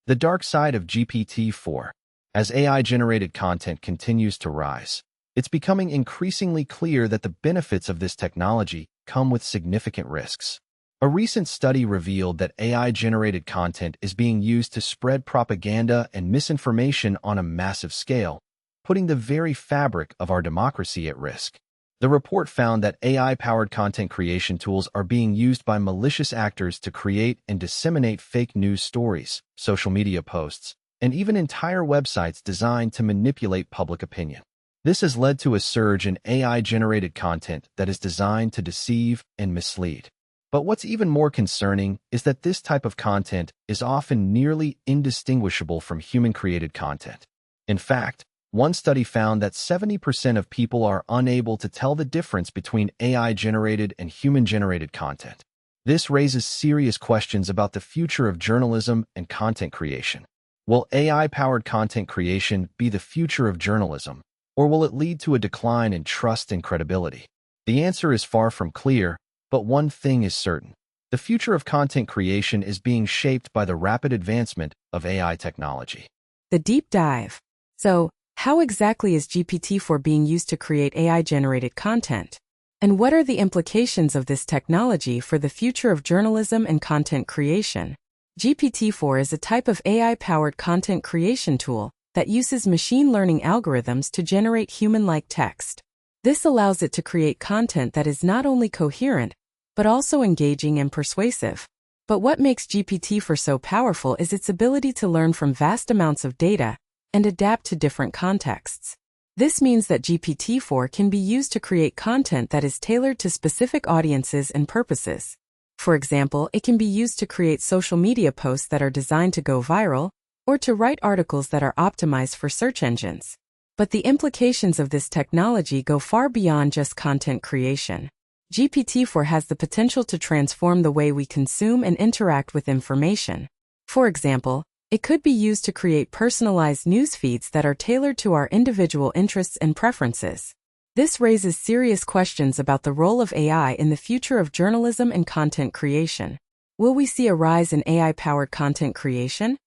The dark side of GPT-4. As AI-generated content continues to rise, it's becoming increasingly clear that the benefits of this technology come with significant risks. A recent study revealed that AI-generated content is being used to spread propaganda and misinformation on a massive scale, putting the very fabric of our democracy at risk. The report found that AI-powered content creation tools are being used by malicious actors to create and disseminate fake news stories, social media posts, and even entire websites designed to manipulate public opinion. This has led to a surge in AI-generated content that is designed to deceive and mislead. But what's even more concerning is that this type of content is often nearly indistinguishable from human-created content. In fact, one study found that 70% of people are unable to tell the difference between AI-generated and human-generated content. This raises serious questions about the future of journalism and content creation. Will AI-powered content creation be the future of journalism, or will it lead to a decline in trust and credibility? The answer is far from clear, but one thing is certain. The future of content creation is being shaped by the rapid advancement of AI technology. The deep dive. So, how exactly is GPT-4 being used to create AI-generated content? And what are the implications of this technology for the future of journalism and content creation? GPT-4 is a type of AI-powered content creation tool that uses machine learning algorithms to generate human-like text. This allows it to create content that is not only coherent, but also engaging and persuasive. But what makes GPT-4 so powerful is its ability to learn from vast amounts of data and adapt to different contexts. This means that GPT-4 can be used to create content that is tailored to specific audiences and purposes. For example, it can be used to create social media posts that are designed to go viral, or to write articles that are optimized for search engines. But the implications of this technology go far beyond just content creation. GPT-4 has the potential to transform the way we consume and interact with information. For example, it could be used to create personalized news feeds that are tailored to our individual interests and preferences. This raises serious questions about the role of AI in the future of journalism and content creation. Will we see a rise in AI-powered content creation?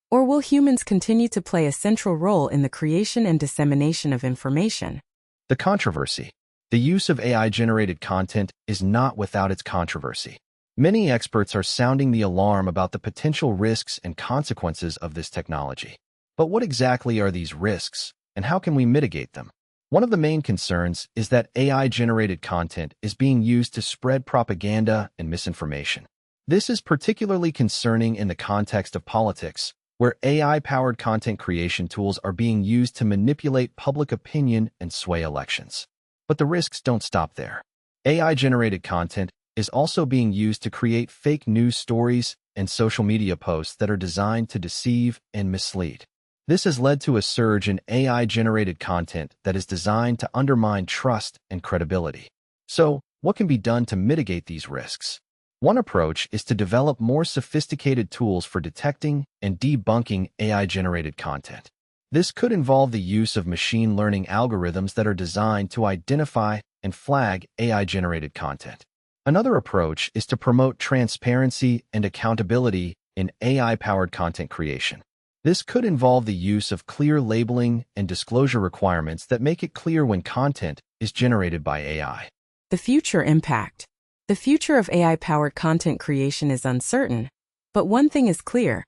Or will humans continue to play a central role in the creation and dissemination of information? The controversy. The use of AI-generated content is not without its controversy. Many experts are sounding the alarm about the potential risks and consequences of this technology. But what exactly are these risks, and how can we mitigate them? One of the main concerns is that AI-generated content is being used to spread propaganda and misinformation. This is particularly concerning in the context of politics, where AI-powered content creation tools are being used to manipulate public opinion and sway elections. But the risks don't stop there. AI-generated content is also being used to create fake news stories and social media posts that are designed to deceive and mislead. This has led to a surge in AI-generated content that is designed to undermine trust and credibility. So, what can be done to mitigate these risks? One approach is to develop more sophisticated tools for detecting and debunking AI-generated content. This could involve the use of machine learning algorithms that are designed to identify and flag AI-generated content. Another approach is to promote transparency and accountability in AI-powered content creation. This could involve the use of clear labeling and disclosure requirements that make it clear when content is generated by AI. The future impact. The future of AI-powered content creation is uncertain, but one thing is clear.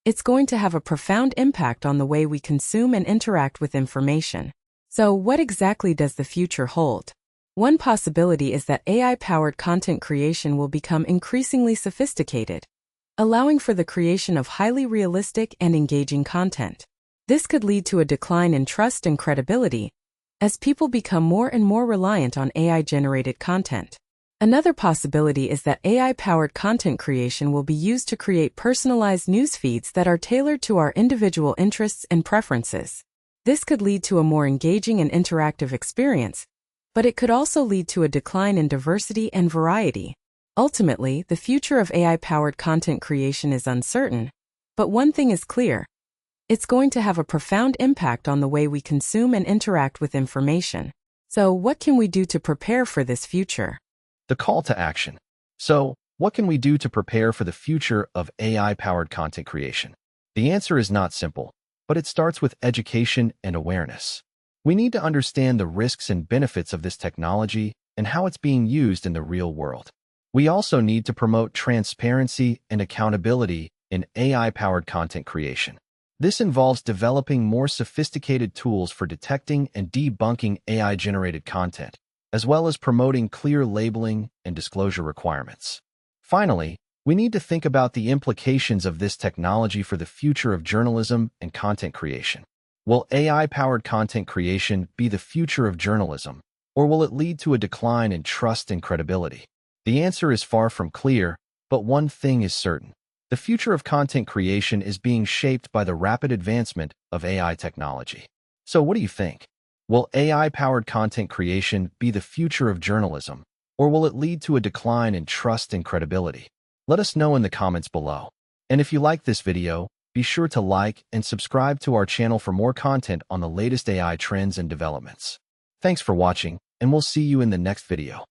It's going to have a profound impact on the way we consume and interact with information. So, what exactly does the future hold? One possibility is that AI-powered content creation will become increasingly sophisticated, allowing for the creation of highly realistic and engaging content. This could lead to a decline in trust and credibility, as people become more and more reliant on AI-generated content. Another possibility is that AI-powered content creation will be used to create personalized news feeds that are tailored to our individual interests and preferences. This could lead to a more engaging and interactive experience, but it could also lead to a decline in diversity and variety. Ultimately, the future of AI-powered content creation is uncertain, but one thing is clear. It's going to have a profound impact on the way we consume and interact with information. So, what can we do to prepare for this future? The call to action. So, what can we do to prepare for the future of AI-powered content creation? The answer is not simple, but it starts with education and awareness. We need to understand the risks and benefits of this technology and how it's being used in the real world. We also need to promote transparency and accountability in AI-powered content creation. This involves developing more sophisticated tools for detecting and debunking AI-generated content, as well as promoting clear labeling and disclosure requirements. Finally, we need to think about the implications of this technology for the future of journalism and content creation. Will AI-powered content creation be the future of journalism, or will it lead to a decline in trust and credibility? The answer is far from clear, but one thing is certain. The future of content creation is being shaped by the rapid advancement of AI technology. So what do you think? Will AI-powered content creation be the future of journalism, or will it lead to a decline in trust and credibility? Let us know in the comments below. And if you like this video, be sure to like and subscribe to our channel for more content on the latest AI trends and developments. Thanks for watching, and we'll see you in the next video.